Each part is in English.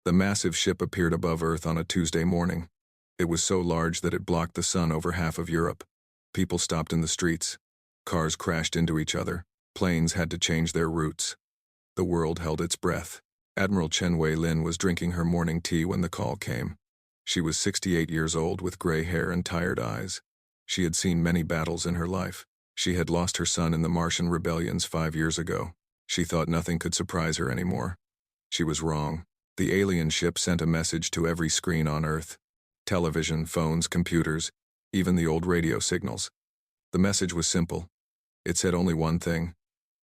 The massive ship appeared above Earth on a Tuesday morning. It was so large that it blocked the sun over half of Europe. People stopped in the streets. Cars crashed into each other. Planes had to change their routes. The world held its breath. Admiral Chen Wei-lin was drinking her morning tea when the call came. She was 68 years old with gray hair and tired eyes. She had seen many battles in her life. She had lost her son in the Martian rebellions 5 years ago. She thought nothing could surprise her anymore. She was wrong. The alien ship sent a message to every screen on Earth. Television, phones, computers, even the old radio signals. The message was simple. It said only one thing.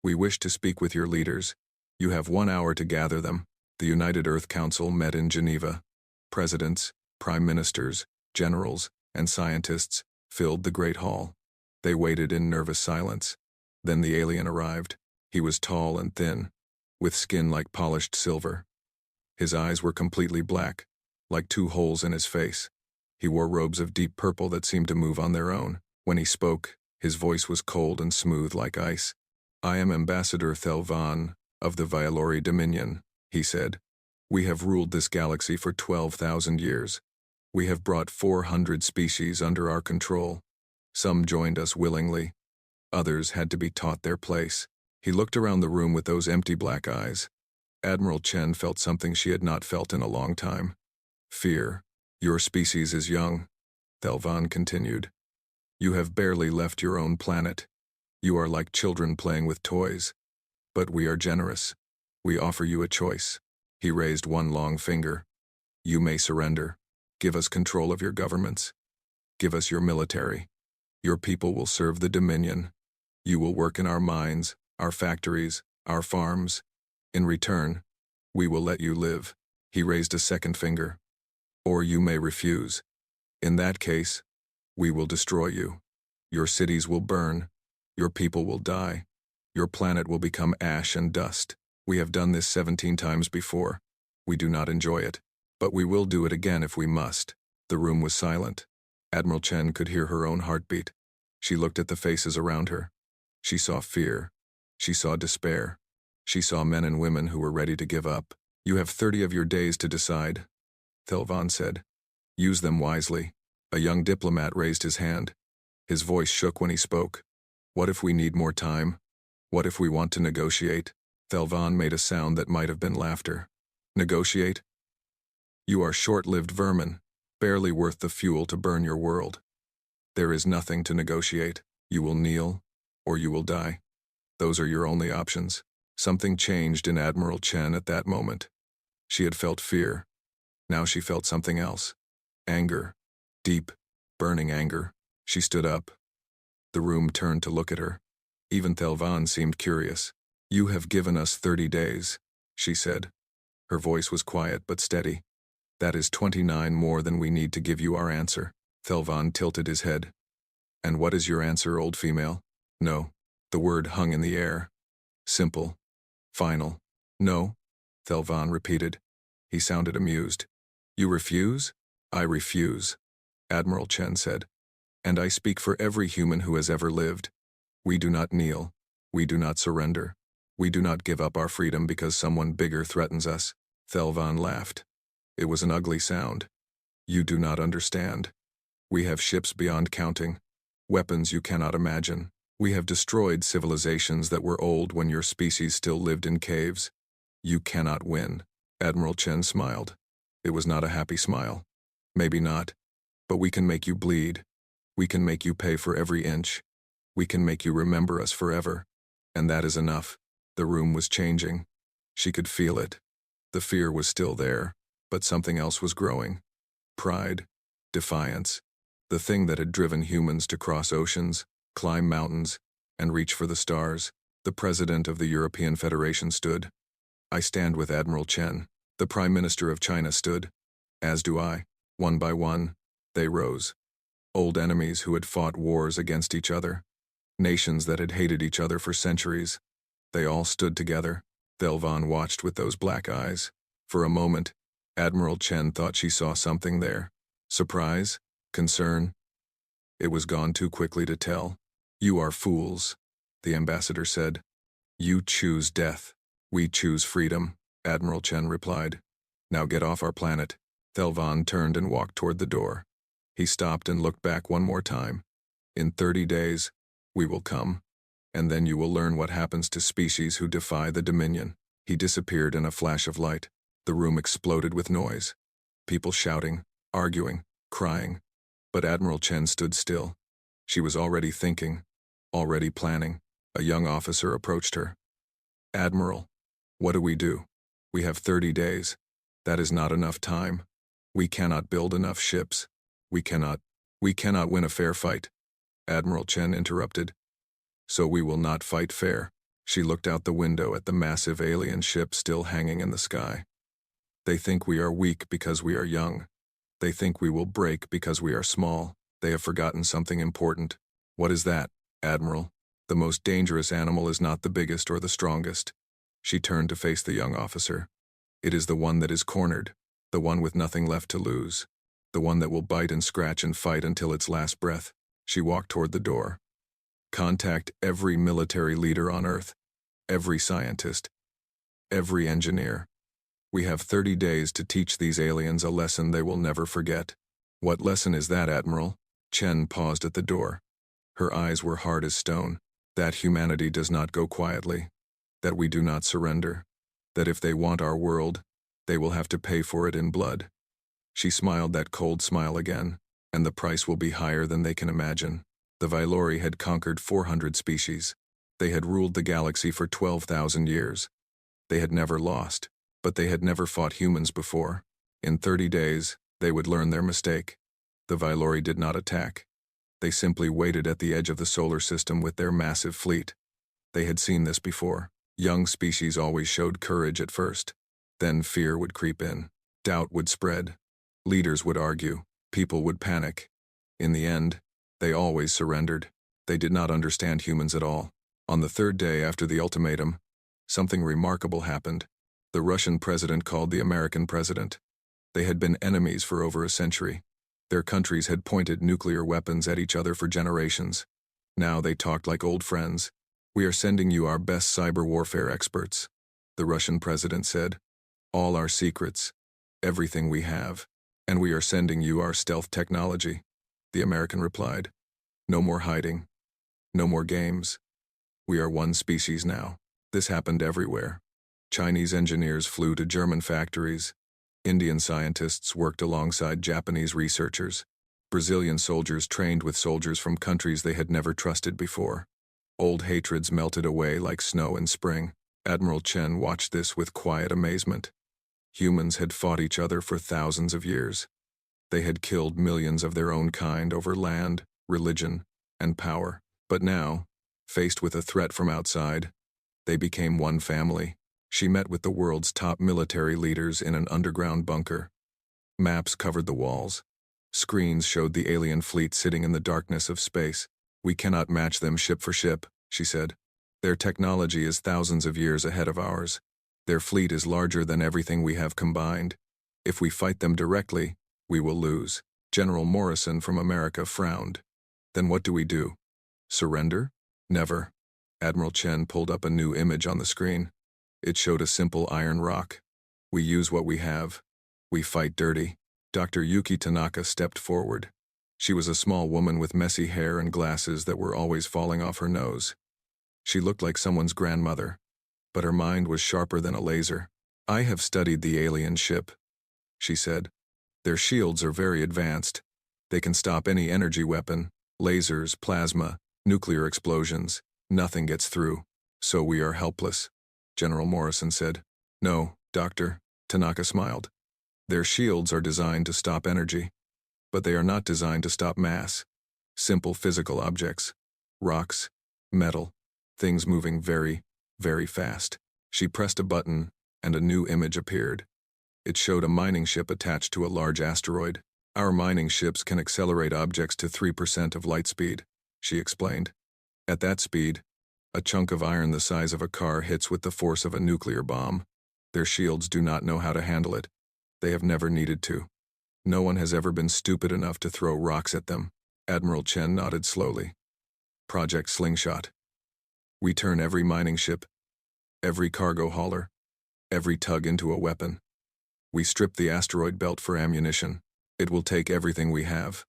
We wish to speak with your leaders. You have 1 hour to gather them. The United Earth Council met in Geneva. Presidents, prime ministers, generals, and scientists filled the great hall. They waited in nervous silence. Then the alien arrived. He was tall and thin, with skin like polished silver. His eyes were completely black, like 2 holes in his face. He wore robes of deep purple that seemed to move on their own. When he spoke, his voice was cold and smooth like ice. I am Ambassador Thelvan of the Vialori Dominion, he said. We have ruled this galaxy for 12,000 years. We have brought 400 species under our control. Some joined us willingly. Others had to be taught their place. He looked around the room with those empty black eyes. Admiral Chen felt something she had not felt in a long time. Fear. Your species is young, Thelvan continued. You have barely left your own planet. You are like children playing with toys. But we are generous. We offer you a choice. He raised one long finger. You may surrender. Give us control of your governments. Give us your military. Your people will serve the Dominion. You will work in our mines, our factories, our farms. In return, we will let you live. He raised a second finger. Or you may refuse. In that case, we will destroy you. Your cities will burn. Your people will die. Your planet will become ash and dust. We have done this 17 times before. We do not enjoy it, but we will do it again if we must. The room was silent. Admiral Chen could hear her own heartbeat. She looked at the faces around her. She saw fear. She saw despair. She saw men and women who were ready to give up. You have 30 of your days to decide, Thelvan said. Use them wisely. A young diplomat raised his hand. His voice shook when he spoke. What if we need more time? What if we want to negotiate? Thelvan made a sound that might have been laughter. Negotiate? You are short-lived vermin, barely worth the fuel to burn your world. There is nothing to negotiate. You will kneel, or you will die. Those are your only options. Something changed in Admiral Chen at that moment. She had felt fear. Now she felt something else. Anger. Deep, burning anger. She stood up. The room turned to look at her. Even Thelvan seemed curious. You have given us 30 days, she said. Her voice was quiet but steady. That is 29 more than we need to give you our answer. Thelvan tilted his head. And what is your answer, old female? No. The word hung in the air. Simple. Final. No, Thelvan repeated. He sounded amused. You refuse? I refuse, Admiral Chen said. And I speak for every human who has ever lived. We do not kneel. We do not surrender. We do not give up our freedom because someone bigger threatens us. Thelvan laughed. It was an ugly sound. You do not understand. We have ships beyond counting. Weapons you cannot imagine. We have destroyed civilizations that were old when your species still lived in caves. You cannot win. Admiral Chen smiled. It was not a happy smile. Maybe not. But we can make you bleed. We can make you pay for every inch. We can make you remember us forever. And that is enough. The room was changing. She could feel it. The fear was still there, but something else was growing. Pride. Defiance. The thing that had driven humans to cross oceans, climb mountains, and reach for the stars. The president of the European Federation stood. I stand with Admiral Chen. The Prime Minister of China stood. As do I. One by one, they rose. Old enemies who had fought wars against each other. Nations that had hated each other for centuries. They all stood together. Thelvan watched with those black eyes. For a moment, Admiral Chen thought she saw something there. Surprise? Concern? It was gone too quickly to tell. You are fools, the ambassador said. You choose death. We choose freedom, Admiral Chen replied. Now get off our planet. Thelvan turned and walked toward the door. He stopped and looked back one more time. In 30 days, we will come, and then you will learn what happens to species who defy the Dominion. He disappeared in a flash of light. The room exploded with noise. People shouting, arguing, crying. But Admiral Chen stood still. She was already thinking, already planning. A young officer approached her. Admiral, what do we do? We have 30 days. That is not enough time. We cannot build enough ships. We cannot win a fair fight. Admiral Chen interrupted. So we will not fight fair. She looked out the window at the massive alien ship still hanging in the sky. They think we are weak because we are young. They think we will break because we are small. They have forgotten something important. What is that, Admiral? The most dangerous animal is not the biggest or the strongest. She turned to face the young officer. It is the one that is cornered, the one with nothing left to lose, the one that will bite and scratch and fight until its last breath. She walked toward the door. Contact every military leader on Earth, every scientist, every engineer. We have 30 days to teach these aliens a lesson they will never forget. What lesson is that, Admiral? Chen paused at the door. Her eyes were hard as stone. That humanity does not go quietly. That we do not surrender. That if they want our world, they will have to pay for it in blood. She smiled that cold smile again, and the price will be higher than they can imagine. The Vailori had conquered 400 species. They had ruled the galaxy for 12,000 years. They had never lost, but they had never fought humans before. In 30 days, they would learn their mistake. The Vailori did not attack. They simply waited at the edge of the solar system with their massive fleet. They had seen this before. Young species always showed courage at first. Then fear would creep in. Doubt would spread. Leaders would argue. People would panic. In the end, they always surrendered. They did not understand humans at all. On the third day after the ultimatum, something remarkable happened. The Russian president called the American president. They had been enemies for over a century. Their countries had pointed nuclear weapons at each other for generations. Now they talked like old friends. We are sending you our best cyber warfare experts, the Russian president said. All our secrets, everything we have, and we are sending you our stealth technology, the American replied. No more hiding. No more games. We are one species now. This happened everywhere. Chinese engineers flew to German factories. Indian scientists worked alongside Japanese researchers. Brazilian soldiers trained with soldiers from countries they had never trusted before. Old hatreds melted away like snow in spring. Admiral Chen watched this with quiet amazement. Humans had fought each other for thousands of years. They had killed millions of their own kind over land, religion, and power. But now, faced with a threat from outside, they became one family. She met with the world's top military leaders in an underground bunker. Maps covered the walls. Screens showed the alien fleet sitting in the darkness of space. We cannot match them ship for ship, she said. Their technology is thousands of years ahead of ours. Their fleet is larger than everything we have combined. If we fight them directly, we will lose. General Morrison from America frowned. Then what do we do? Surrender? Never. Admiral Chen pulled up a new image on the screen. It showed a simple iron rock. We use what we have. We fight dirty. Dr. Yuki Tanaka stepped forward. She was a small woman with messy hair and glasses that were always falling off her nose. She looked like someone's grandmother, but her mind was sharper than a laser. I have studied the alien ship, she said. Their shields are very advanced. They can stop any energy weapon, lasers, plasma, nuclear explosions. Nothing gets through. So we are helpless, General Morrison said. No, Doctor, Tanaka smiled. Their shields are designed to stop energy, but they are not designed to stop mass. Simple physical objects, rocks, metal, things moving very, very fast. She pressed a button, and a new image appeared. It showed a mining ship attached to a large asteroid. Our mining ships can accelerate objects to 3% of light speed, she explained. At that speed, a chunk of iron the size of a car hits with the force of a nuclear bomb. Their shields do not know how to handle it. They have never needed to. No one has ever been stupid enough to throw rocks at them. Admiral Chen nodded slowly. Project Slingshot. We turn every mining ship, every cargo hauler, every tug into a weapon. We stripped the asteroid belt for ammunition. It will take everything we have.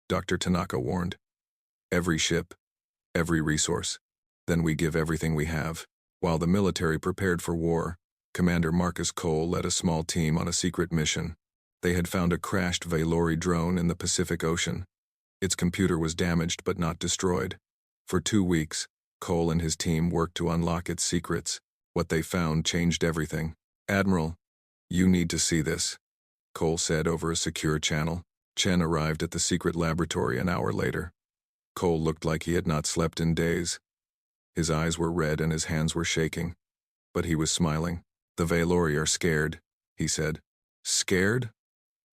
Dr. Tanaka warned. Every ship, every resource. Then we give everything we have. While the military prepared for war, Commander Marcus Cole led a small team on a secret mission. They had found a crashed Valori drone in the Pacific Ocean. Its computer was damaged but not destroyed. For 2 weeks, Cole and his team worked to unlock its secrets. What they found changed everything. "Admiral, you need to see this," Cole said over a secure channel. Chen arrived at the secret laboratory an hour later. Cole looked like he had not slept in days. His eyes were red and his hands were shaking. But he was smiling. "The Valori are scared," he said. "Scared?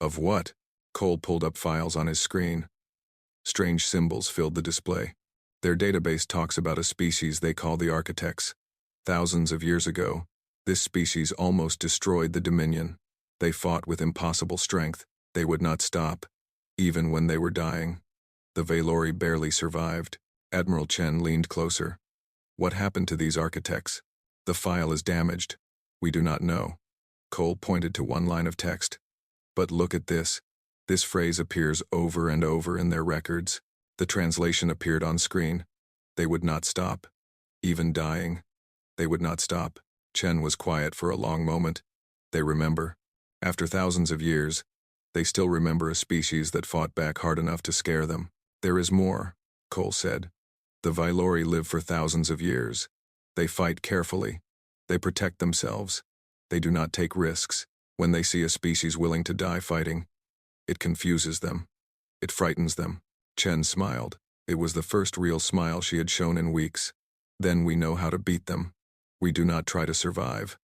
Of what?" Cole pulled up files on his screen. Strange symbols filled the display. Their database talks about a species they call the Architects. Thousands of years ago, this species almost destroyed the Dominion. They fought with impossible strength. They would not stop, even when they were dying. The Valori barely survived. Admiral Chen leaned closer. "What happened to these Architects? The file is damaged. We do not know." Cole pointed to one line of text. "But look at this." This phrase appears over and over in their records. The translation appeared on screen. They would not stop. Even dying. They would not stop. Chen was quiet for a long moment. They remember. After thousands of years, they still remember a species that fought back hard enough to scare them. "There is more," Cole said. "The Valori live for thousands of years. They fight carefully. They protect themselves. They do not take risks. When they see a species willing to die fighting, it confuses them. It frightens them." Chen smiled. It was the first real smile she had shown in weeks. "Then we know how to beat them. We do not try to survive.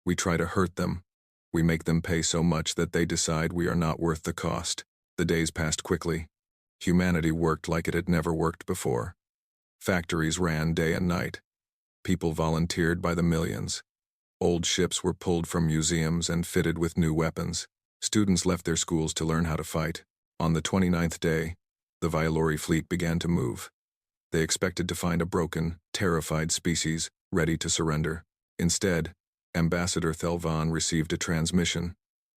We try to hurt them. We make them pay so much that they decide we are not worth the cost." The days passed quickly. Humanity worked like it had never worked before. Factories ran day and night. People volunteered by the millions. Old ships were pulled from museums and fitted with new weapons. Students left their schools to learn how to fight. On the 29th day, the Valori fleet began to move. They expected to find a broken, terrified species, ready to surrender. Instead, Ambassador Thelvan received a transmission.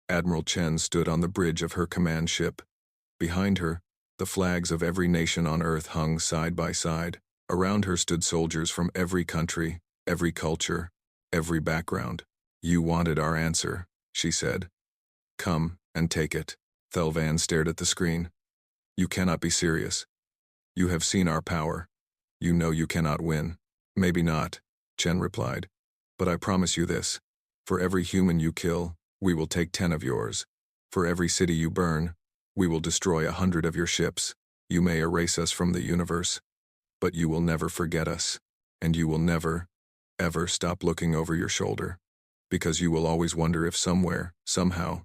Admiral Chen stood on the bridge of her command ship. Behind her, the flags of every nation on Earth hung side by side. Around her stood soldiers from every country, every culture, every background. "You wanted our answer," she said. "Come and take it." Thelvan stared at the screen. "You cannot be serious. You have seen our power. You know you cannot win." "Maybe not," Chen replied. "But I promise you this. For every human you kill, we will take 10 of yours. For every city you burn, we will destroy 100 of your ships. You may erase us from the universe, but you will never forget us. And you will never, ever stop looking over your shoulder. Because you will always wonder if somewhere, somehow,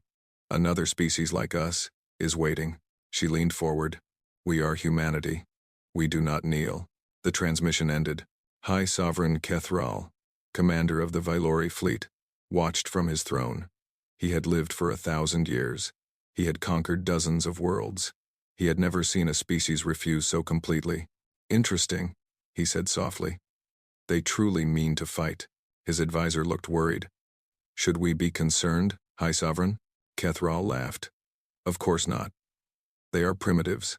another species like us is waiting." She leaned forward. "We are humanity. We do not kneel." The transmission ended. High Sovereign Kethral, commander of the Valori fleet, watched from his throne. He had lived for 1,000 years. He had conquered dozens of worlds. He had never seen a species refuse so completely. "Interesting," he said softly. "They truly mean to fight." His advisor looked worried. "Should we be concerned, High Sovereign?" Kethral laughed. "Of course not. They are primitives.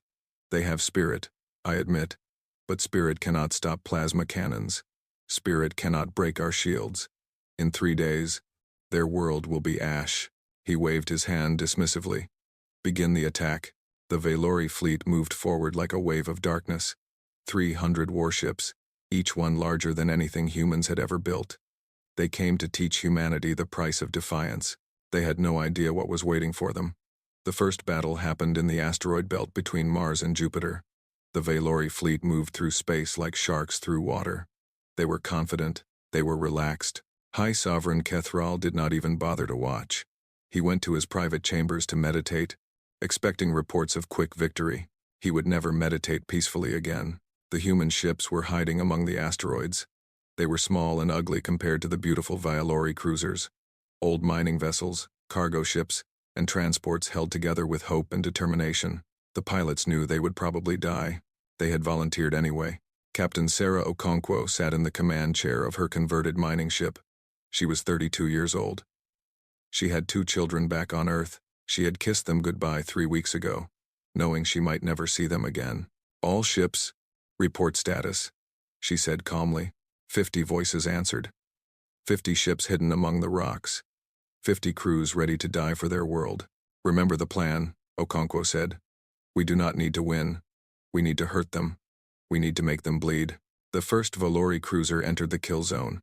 They have spirit, I admit. But spirit cannot stop plasma cannons. Spirit cannot break our shields. In 3 days, their world will be ash." He waved his hand dismissively. "Begin the attack." The Valori fleet moved forward like a wave of darkness. 300 warships, each one larger than anything humans had ever built. They came to teach humanity the price of defiance. They had no idea what was waiting for them. The first battle happened in the asteroid belt between Mars and Jupiter. The Valori fleet moved through space like sharks through water. They were confident. They were relaxed. High Sovereign Kethral did not even bother to watch. He went to his private chambers to meditate, expecting reports of quick victory. He would never meditate peacefully again. The human ships were hiding among the asteroids. They were small and ugly compared to the beautiful Valori cruisers. Old mining vessels, cargo ships, and transports held together with hope and determination. The pilots knew they would probably die. They had volunteered anyway. Captain Sarah Okonkwo sat in the command chair of her converted mining ship. She was 32 years old. She had 2 children back on Earth. She had kissed them goodbye 3 weeks ago, knowing she might never see them again. All ships, report status, she said calmly. 50 voices answered. 50 ships hidden among the rocks. 50 crews ready to die for their world. Remember the plan, Okonkwo said. We do not need to win. We need to hurt them. We need to make them bleed. The first Valori cruiser entered the kill zone.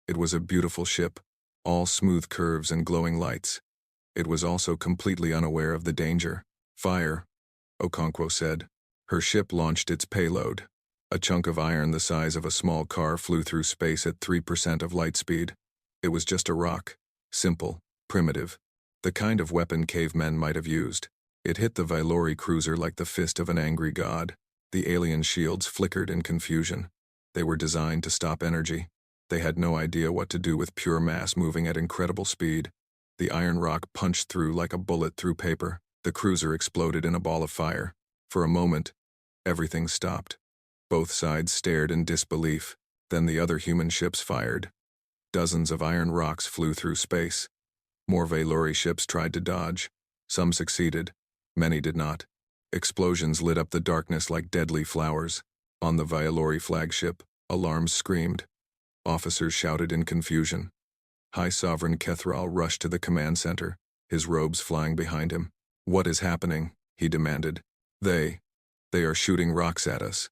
It was a beautiful ship, all smooth curves and glowing lights. It was also completely unaware of the danger. Fire, Okonkwo said. Her ship launched its payload. A chunk of iron the size of a small car flew through space at 3% of light speed. It was just a rock. Simple, primitive. The kind of weapon cavemen might have used. It hit the Valori cruiser like the fist of an angry god. The alien shields flickered in confusion. They were designed to stop energy. They had no idea what to do with pure mass moving at incredible speed. The iron rock punched through like a bullet through paper. The cruiser exploded in a ball of fire. For a moment, everything stopped. Both sides stared in disbelief. Then the other human ships fired. Dozens of iron rocks flew through space. More Valori ships tried to dodge. Some succeeded. Many did not. Explosions lit up the darkness like deadly flowers. On the Valori flagship, alarms screamed. Officers shouted in confusion. High Sovereign Kethral rushed to the command center, his robes flying behind him. What is happening? He demanded. They are shooting rocks at us.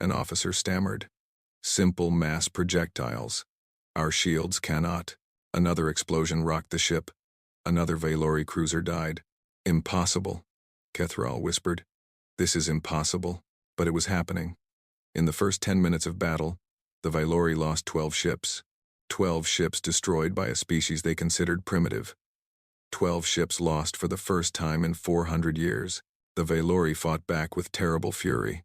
An officer stammered. Simple mass projectiles. Our shields cannot. Another explosion rocked the ship. Another Valori cruiser died. Impossible, Kethral whispered. This is impossible. But it was happening. In the first 10 minutes of battle, the Valori lost 12 ships. 12 ships destroyed by a species they considered primitive. 12 ships lost for the first time in 400 years. The Valori fought back with terrible fury.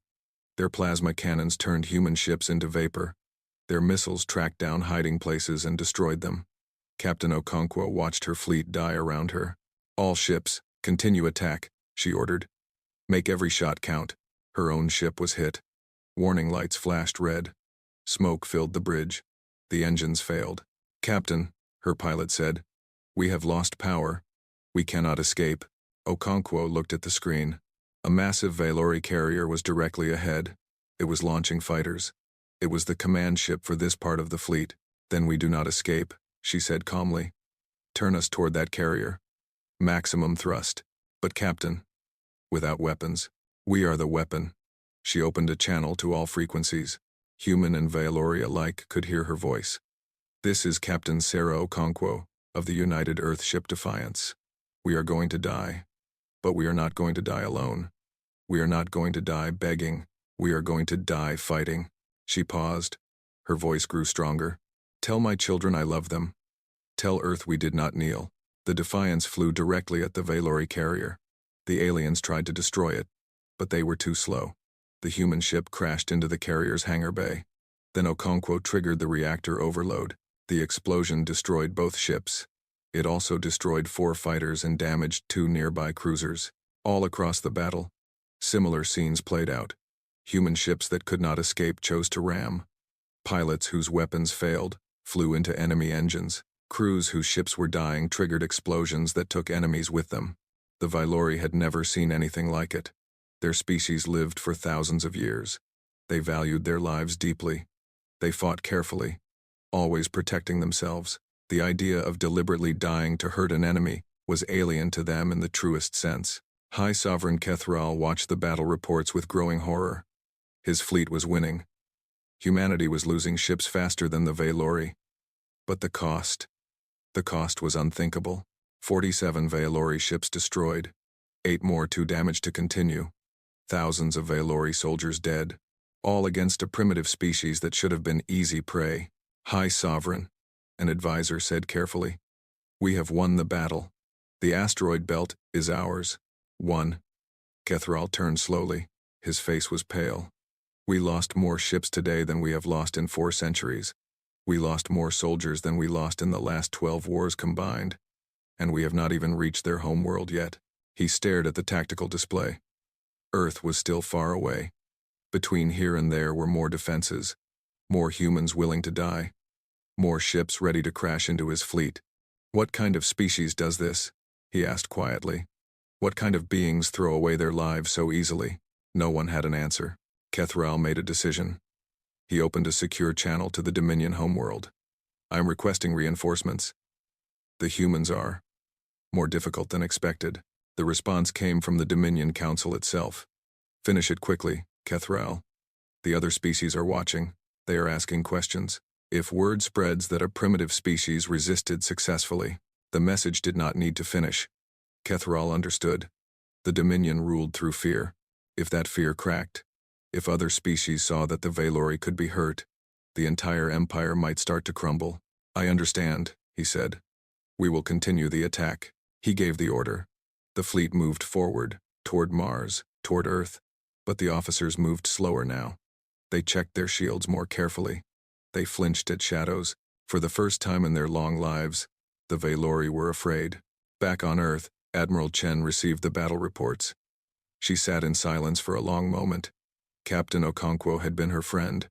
Their plasma cannons turned human ships into vapor. Their missiles tracked down hiding places and destroyed them. Captain Okonkwo watched her fleet die around her. All ships, continue attack, she ordered. Make every shot count. Her own ship was hit. Warning lights flashed red. Smoke filled the bridge. The engines failed. Captain, her pilot said, we have lost power. We cannot escape. Okonkwo looked at the screen. A massive Valori carrier was directly ahead. It was launching fighters. It was the command ship for this part of the fleet. Then we do not escape, she said calmly. Turn us toward that carrier. Maximum thrust. But Captain, without weapons, we are the weapon. She opened a channel to all frequencies. Human and Valori alike could hear her voice. This is Captain Sarah Okonkwo of the United Earthship Defiance. We are going to die. But we are not going to die alone. We are not going to die begging. We are going to die fighting. She paused. Her voice grew stronger. Tell my children I love them. Tell Earth we did not kneel. The Defiance flew directly at the Valori carrier. The aliens tried to destroy it, but they were too slow. The human ship crashed into the carrier's hangar bay. Then Okonkwo triggered the reactor overload. The explosion destroyed both ships. It also destroyed 4 fighters and damaged 2 nearby cruisers. All across the battle, similar scenes played out. Human ships that could not escape chose to ram. Pilots whose weapons failed flew into enemy engines. Crews whose ships were dying triggered explosions that took enemies with them. The Valori had never seen anything like it. Their species lived for thousands of years. They valued their lives deeply. They fought carefully, always protecting themselves. The idea of deliberately dying to hurt an enemy was alien to them in the truest sense. High Sovereign Kethral watched the battle reports with growing horror. His fleet was winning. Humanity was losing ships faster than the Valori. But the cost was unthinkable. 47 Valori ships destroyed. 8 more too damaged to continue. Thousands of Valori soldiers dead. All against a primitive species that should have been easy prey. High Sovereign, an advisor said carefully. We have won the battle. The asteroid belt is ours. Won. Kethral turned slowly. His face was pale. We lost more ships today than we have lost in 4 centuries. We lost more soldiers than we lost in the last 12 wars combined. And we have not even reached their homeworld yet. He stared at the tactical display. Earth was still far away. Between here and there were more defenses. More humans willing to die. More ships ready to crash into his fleet. What kind of species does this? He asked quietly. What kind of beings throw away their lives so easily? No one had an answer. Kethral made a decision. He opened a secure channel to the Dominion homeworld. I am requesting reinforcements. The humans are more difficult than expected. The response came from the Dominion Council itself. Finish it quickly, Kethral. The other species are watching. They are asking questions. If word spreads that a primitive species resisted successfully, the message did not need to finish. Kethral understood. The Dominion ruled through fear. If that fear cracked, if other species saw that the Valori could be hurt, the entire empire might start to crumble. I understand, he said. We will continue the attack. He gave the order. The fleet moved forward, toward Mars, toward Earth, but the officers moved slower now. They checked their shields more carefully. They flinched at shadows. For the first time in their long lives, the Valori were afraid. Back on Earth, Admiral Chen received the battle reports. She sat in silence for a long moment. Captain Okonkwo had been her friend.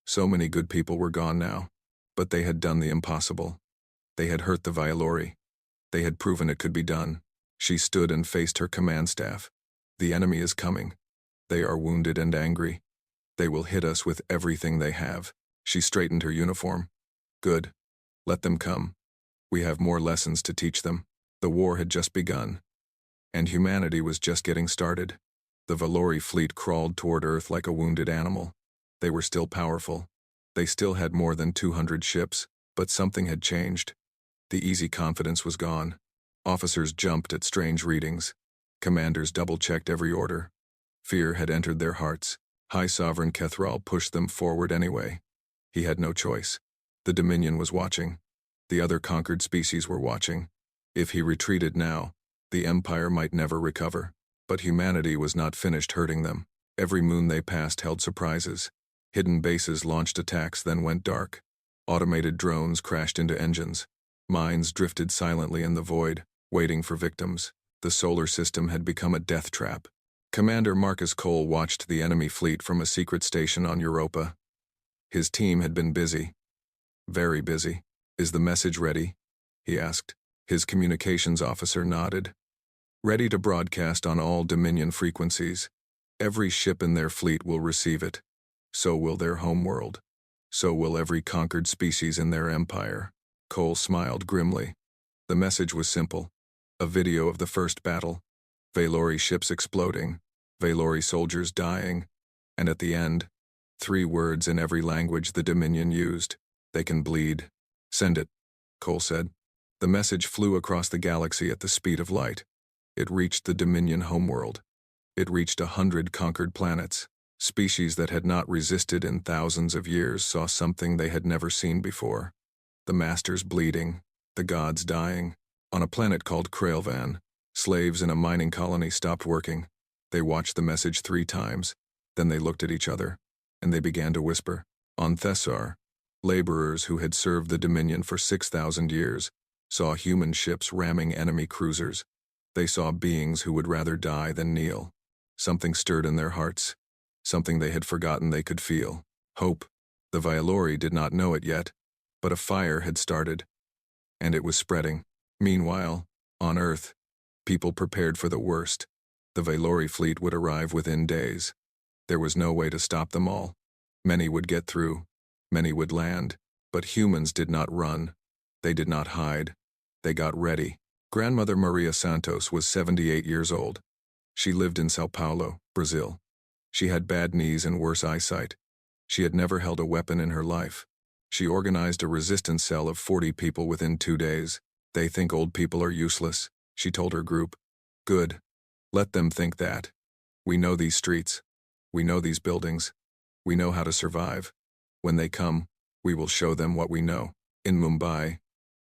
So many good people were gone now, but they had done the impossible. They had hurt the Valori. They had proven it could be done. She stood and faced her command staff. The enemy is coming. They are wounded and angry. They will hit us with everything they have. She straightened her uniform. Good. Let them come. We have more lessons to teach them. The war had just begun, and humanity was just getting started. The Valori fleet crawled toward Earth like a wounded animal. They were still powerful. They still had more than 200 ships, but something had changed. The easy confidence was gone. Officers jumped at strange readings. Commanders double-checked every order. Fear had entered their hearts. High Sovereign Kethral pushed them forward anyway. He had no choice. The Dominion was watching. The other conquered species were watching. If he retreated now, the Empire might never recover. But humanity was not finished hurting them. Every moon they passed held surprises. Hidden bases launched attacks, then went dark. Automated drones crashed into engines. Mines drifted silently in the void, waiting for victims. The solar system had become a death trap. Commander Marcus Cole watched the enemy fleet from a secret station on Europa. His team had been busy. Very busy. Is the message ready? He asked. His communications officer nodded. Ready to broadcast on all Dominion frequencies. Every ship in their fleet will receive it. So will their homeworld. So will every conquered species in their empire. Cole smiled grimly. The message was simple. A video of the first battle. Valori ships exploding. Valori soldiers dying. And at the end, 3 words in every language the Dominion used. They can bleed. Send it, Cole said. The message flew across the galaxy at the speed of light. It reached the Dominion homeworld. It reached 100 conquered planets. Species that had not resisted in thousands of years saw something they had never seen before. The masters bleeding, the gods dying. On a planet called Krailvan, slaves in a mining colony stopped working. They watched the message 3 times. Then they looked at each other, and they began to whisper. On Thessar, laborers who had served the Dominion for 6,000 years saw human ships ramming enemy cruisers. They saw beings who would rather die than kneel. Something stirred in their hearts. Something they had forgotten they could feel. Hope. The Valori did not know it yet, but a fire had started, and it was spreading. Meanwhile, on Earth, people prepared for the worst. The Valori fleet would arrive within days. There was no way to stop them all. Many would get through. Many would land. But humans did not run. They did not hide. They got ready. Grandmother Maria Santos was 78 years old. She lived in Sao Paulo, Brazil. She had bad knees and worse eyesight. She had never held a weapon in her life. She organized a resistance cell of 40 people within 2 days. They think old people are useless, she told her group. Good. Let them think that. We know these streets. We know these buildings. We know how to survive. When they come, we will show them what we know. In Mumbai,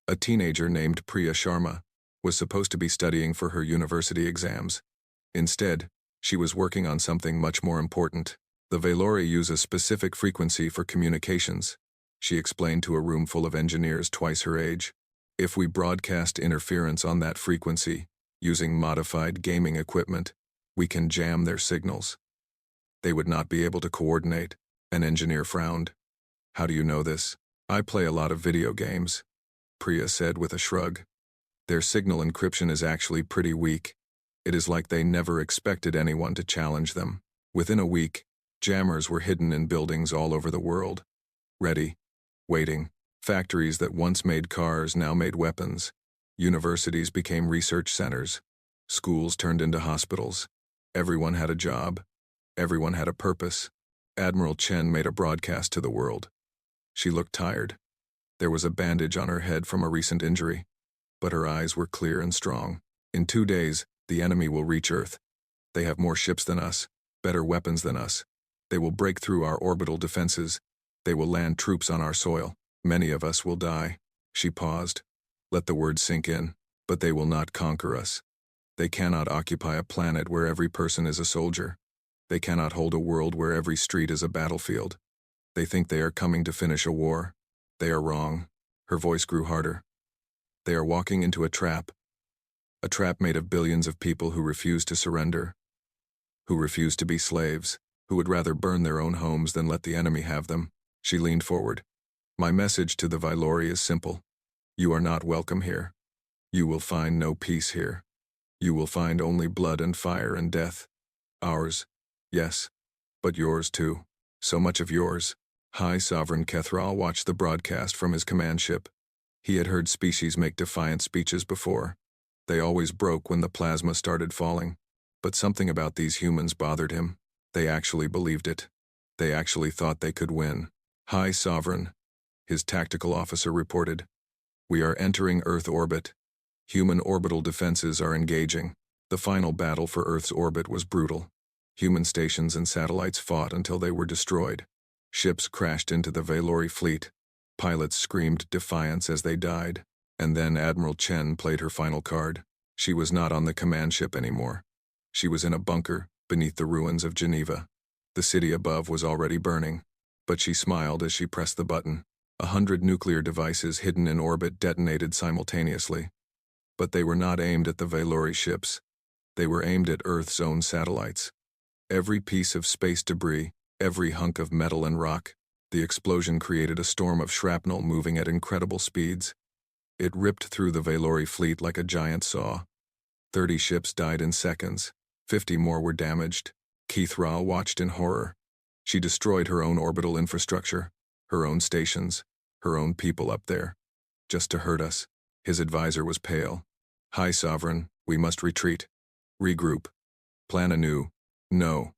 a teenager named Priya Sharma was supposed to be studying for her university exams. Instead, she was working on something much more important. The Valori use a specific frequency for communications, she explained to a room full of engineers twice her age. If we broadcast interference on that frequency, using modified gaming equipment, we can jam their signals. They would not be able to coordinate. An engineer frowned. How do you know this? I play a lot of video games. Priya said with a shrug. Their signal encryption is actually pretty weak. It is like they never expected anyone to challenge them. Within a week, jammers were hidden in buildings all over the world. Ready, waiting. Factories that once made cars now made weapons. Universities became research centers. Schools turned into hospitals. Everyone had a job. Everyone had a purpose. Admiral Chen made a broadcast to the world. She looked tired. There was a bandage on her head from a recent injury, but her eyes were clear and strong. In 2 days, the enemy will reach Earth. They have more ships than us, better weapons than us. They will break through our orbital defenses. They will land troops on our soil. Many of us will die. She paused. Let the words sink in. But they will not conquer us. They cannot occupy a planet where every person is a soldier. They cannot hold a world where every street is a battlefield. They think they are coming to finish a war. They are wrong. Her voice grew harder. They are walking into a trap. A trap made of billions of people who refuse to surrender, who refuse to be slaves, who would rather burn their own homes than let the enemy have them. She leaned forward. My message to the Vailori is simple. You are not welcome here. You will find no peace here. You will find only blood and fire and death. Ours, yes, but yours too. So much of yours. High Sovereign Kethral watched the broadcast from his command ship. He had heard species make defiant speeches before. They always broke when the plasma started falling. But something about these humans bothered him. They actually believed it. They actually thought they could win. High Sovereign, his tactical officer reported. We are entering Earth orbit. Human orbital defenses are engaging. The final battle for Earth's orbit was brutal. Human stations and satellites fought until they were destroyed. Ships crashed into the Vailori fleet. Pilots screamed defiance as they died. And then Admiral Chen played her final card. She was not on the command ship anymore. She was in a bunker beneath the ruins of Geneva. The city above was already burning, but she smiled as she pressed the button. 100 nuclear devices hidden in orbit detonated simultaneously. But they were not aimed at the Vailori ships. They were aimed at Earth's own satellites. Every piece of space debris, every hunk of metal and rock, the explosion created a storm of shrapnel moving at incredible speeds. It ripped through the Vailori fleet like a giant saw. 30 ships died in seconds. 50 more were damaged. Kethral watched in horror. She destroyed her own orbital infrastructure, her own stations, her own people up there. Just to hurt us. His advisor was pale. High Sovereign, we must retreat. Regroup. Plan anew. No.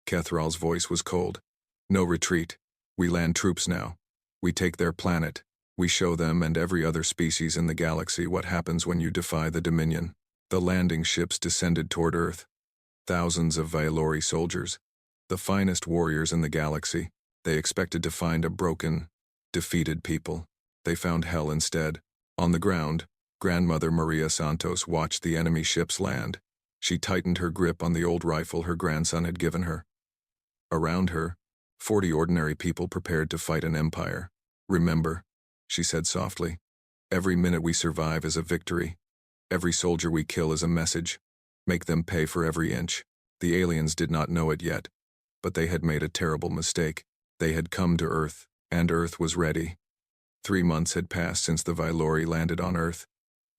Kethral's voice was cold. No retreat. We land troops now. We take their planet. We show them and every other species in the galaxy what happens when you defy the Dominion. The landing ships descended toward Earth. Thousands of Vailori soldiers, the finest warriors in the galaxy. They expected to find a broken, defeated people. They found hell instead. On the ground, Grandmother Maria Santos watched the enemy ships land. She tightened her grip on the old rifle her grandson had given her. Around her, 40 ordinary people prepared to fight an empire. Remember, she said softly, every minute we survive is a victory. Every soldier we kill is a message. Make them pay for every inch. The aliens did not know it yet, but they had made a terrible mistake. They had come to Earth, and Earth was ready. 3 months had passed since the Vailori landed on Earth.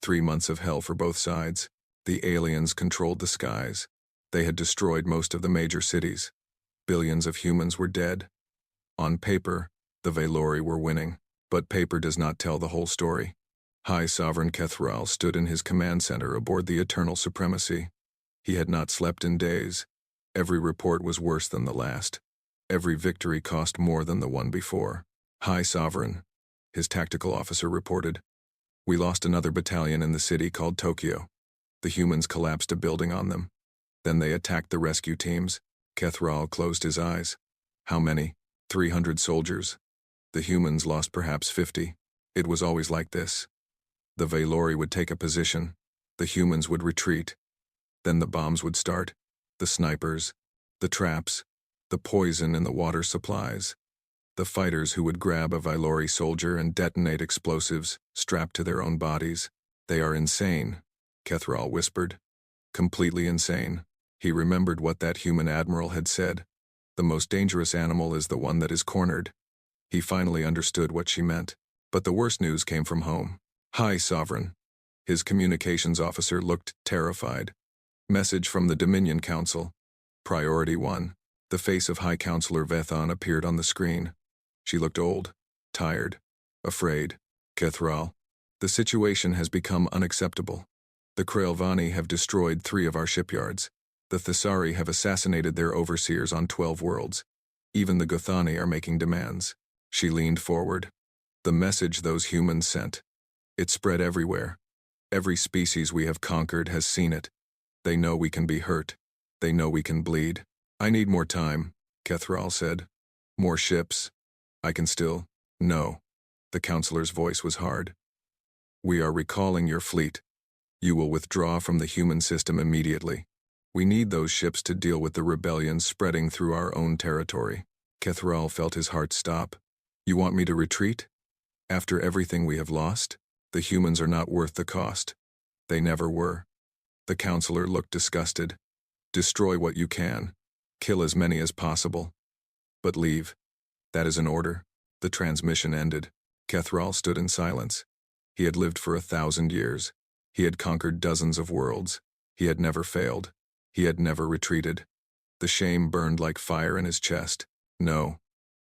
3 months of hell for both sides. The aliens controlled the skies. They had destroyed most of the major cities. Billions of humans were dead. On paper, the Vailori were winning. But paper does not tell the whole story. High Sovereign Kethral stood in his command center aboard the Eternal Supremacy. He had not slept in days. Every report was worse than the last. Every victory cost more than the one before. High Sovereign, his tactical officer reported. We lost another battalion in the city called Tokyo. The humans collapsed a building on them. Then they attacked the rescue teams. Kethral closed his eyes. How many? 300 soldiers. The humans lost perhaps 50. It was always like this. The Vailori would take a position. The humans would retreat. Then the bombs would start. The snipers. The traps. The poison in the water supplies. The fighters who would grab a Vailori soldier and detonate explosives strapped to their own bodies. They are insane, Kethral whispered. Completely insane. He remembered what that human admiral had said. The most dangerous animal is the one that is cornered. He finally understood what she meant. But the worst news came from home. Hi, Sovereign. His communications officer looked terrified. Message from the Dominion Council. Priority 1. The face of High Counselor Vethon appeared on the screen. She looked old, tired, afraid. Kethral, the situation has become unacceptable. The Kraelvani have destroyed 3 of our shipyards. The Thessari have assassinated their overseers on 12 worlds. Even the Gothani are making demands. She leaned forward. The message those humans sent. It spread everywhere. Every species we have conquered has seen it. They know we can be hurt. They know we can bleed. I need more time, Kethral said. More ships. I can still. No. The counselor's voice was hard. We are recalling your fleet. You will withdraw from the human system immediately. We need those ships to deal with the rebellion spreading through our own territory. Kethral felt his heart stop. You want me to retreat? After everything we have lost? The humans are not worth the cost. They never were. The counselor looked disgusted. Destroy what you can. Kill as many as possible. But leave. That is an order. The transmission ended. Kethral stood in silence. He had lived for 1,000 years. He had conquered dozens of worlds. He had never failed. He had never retreated. The shame burned like fire in his chest. No,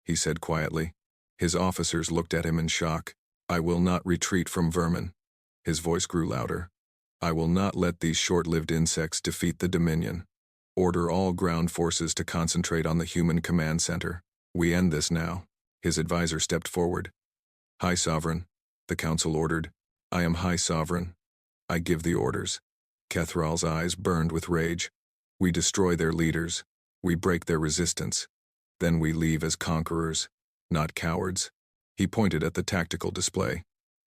he said quietly. His officers looked at him in shock. I will not retreat from vermin. His voice grew louder. I will not let these short-lived insects defeat the Dominion. Order all ground forces to concentrate on the human command center. We end this now. His advisor stepped forward. High Sovereign, the council ordered. I am High Sovereign. I give the orders. Kethral's eyes burned with rage. We destroy their leaders. We break their resistance. Then we leave as conquerors, not cowards. He pointed at the tactical display.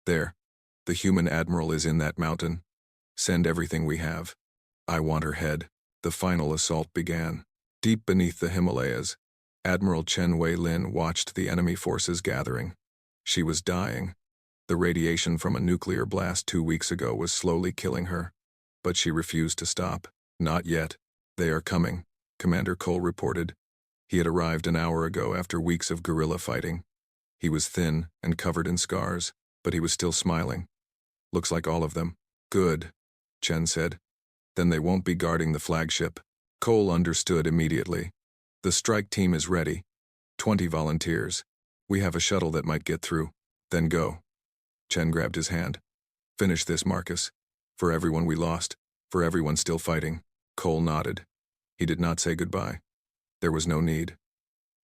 There. The human admiral is in that mountain. Send everything we have. I want her head. The final assault began. Deep beneath the Himalayas, Admiral Chen Wei-Lin watched the enemy forces gathering. She was dying. The radiation from a nuclear blast 2 weeks ago was slowly killing her. But she refused to stop. Not yet. They are coming, Commander Cole reported. He had arrived an hour ago after weeks of guerrilla fighting. He was thin and covered in scars, but he was still smiling. Looks like all of them. Good, Chen said. Then they won't be guarding the flagship. Cole understood immediately. The strike team is ready. 20 volunteers. We have a shuttle that might get through. Then go. Chen grabbed his hand. Finish this, Marcus. For everyone we lost. For everyone still fighting. Cole nodded. He did not say goodbye. There was no need.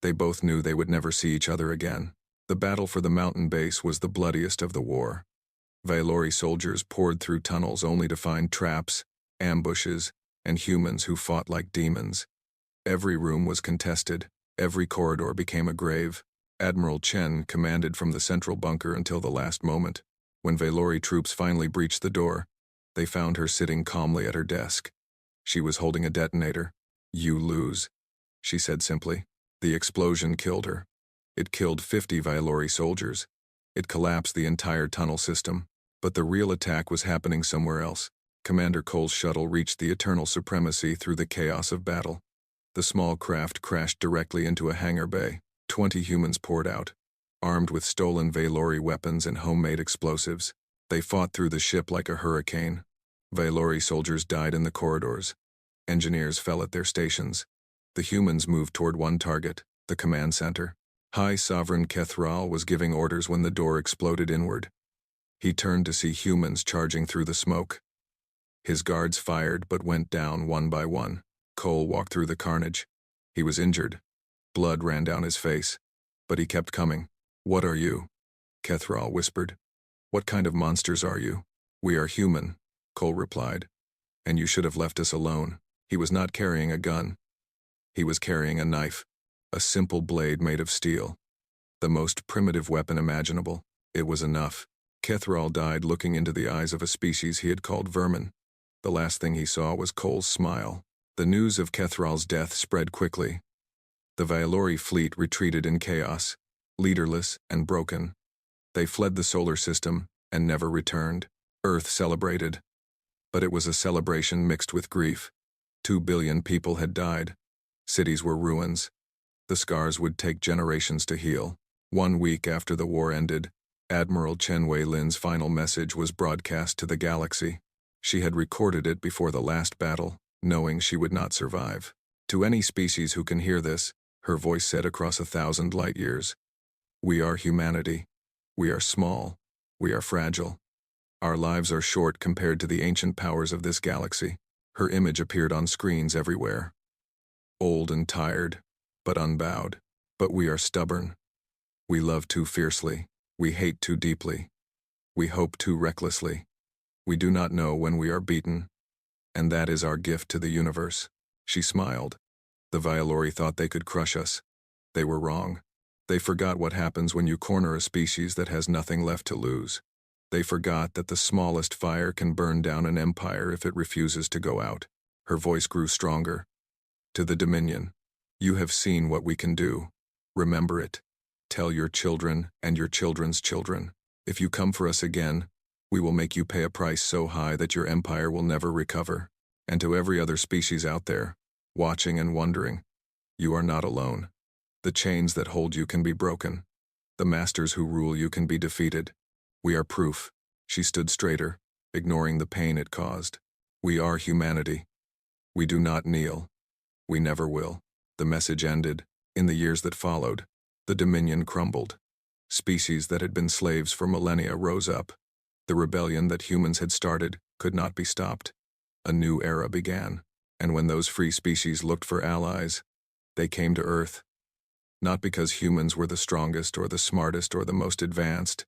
They both knew they would never see each other again. The battle for the mountain base was the bloodiest of the war. Vailori soldiers poured through tunnels only to find traps, ambushes, and humans who fought like demons. Every room was contested. Every corridor became a grave. Admiral Chen commanded from the central bunker until the last moment. When Vailori troops finally breached the door, they found her sitting calmly at her desk. She was holding a detonator. You lose, she said simply. The explosion killed her. It killed 50 Vailori soldiers. It collapsed the entire tunnel system. But the real attack was happening somewhere else. Commander Cole's shuttle reached the eternal supremacy through the chaos of battle. The small craft crashed directly into a hangar bay. 20 humans poured out, armed with stolen Vailori weapons and homemade explosives. They fought through the ship like a hurricane. Vailori soldiers died in the corridors. Engineers fell at their stations. The humans moved toward one target, the command center. High Sovereign Kethral was giving orders when the door exploded inward. He turned to see humans charging through the smoke. His guards fired but went down one by one. Cole walked through the carnage. He was injured. Blood ran down his face. But he kept coming. What are you? Kethral whispered. What kind of monsters are you? We are human, Cole replied. And you should have left us alone. He was not carrying a gun. He was carrying a knife. A simple blade made of steel. The most primitive weapon imaginable. It was enough. Kethral died looking into the eyes of a species he had called vermin. The last thing he saw was Cole's smile. The news of Kethral's death spread quickly. The Vailori fleet retreated in chaos, leaderless and broken. They fled the solar system and never returned. Earth celebrated. But it was a celebration mixed with grief. 2 billion people had died. Cities were ruins. The scars would take generations to heal. 1 week after the war ended, Admiral Chen Wei-lin's final message was broadcast to the galaxy. She had recorded it before the last battle, knowing she would not survive. To any species who can hear this, her voice said across 1,000 light years, "We are humanity. We are small. We are fragile. Our lives are short compared to the ancient powers of this galaxy." Her image appeared on screens everywhere. Old and tired, but unbowed. But we are stubborn. We love too fiercely. We hate too deeply. We hope too recklessly. We do not know when we are beaten. And that is our gift to the universe. She smiled. The Violori thought they could crush us. They were wrong. They forgot what happens when you corner a species that has nothing left to lose. They forgot that the smallest fire can burn down an empire if it refuses to go out. Her voice grew stronger. To the Dominion, you have seen what we can do. Remember it. Tell your children and your children's children. If you come for us again, we will make you pay a price so high that your empire will never recover. And to every other species out there, watching and wondering, you are not alone. The chains that hold you can be broken. The masters who rule you can be defeated. We are proof. She stood straighter, ignoring the pain it caused. We are humanity. We do not kneel. We never will. The message ended. In the years that followed, the Dominion crumbled. Species that had been slaves for millennia rose up. The rebellion that humans had started could not be stopped. A new era began, and when those free species looked for allies, they came to Earth. Not because humans were the strongest or the smartest or the most advanced,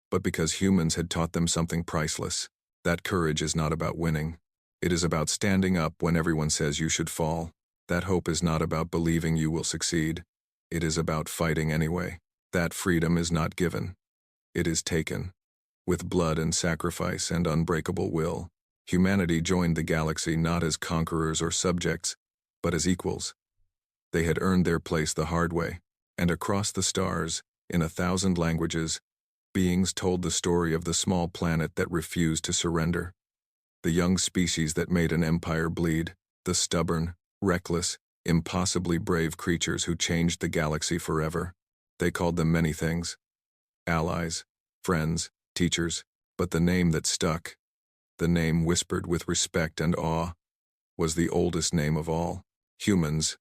but because humans had taught them something priceless. That courage is not about winning. It is about standing up when everyone says you should fall. That hope is not about believing you will succeed. It is about fighting anyway. That freedom is not given. It is taken. With blood and sacrifice and unbreakable will, humanity joined the galaxy not as conquerors or subjects, but as equals. They had earned their place the hard way, and across the stars, in 1,000 languages, beings told the story of the small planet that refused to surrender. The young species that made an empire bleed, the stubborn, reckless, impossibly brave creatures who changed the galaxy forever. They called them many things. Allies, friends, teachers, but the name that stuck, the name whispered with respect and awe, was the oldest name of all. Humans,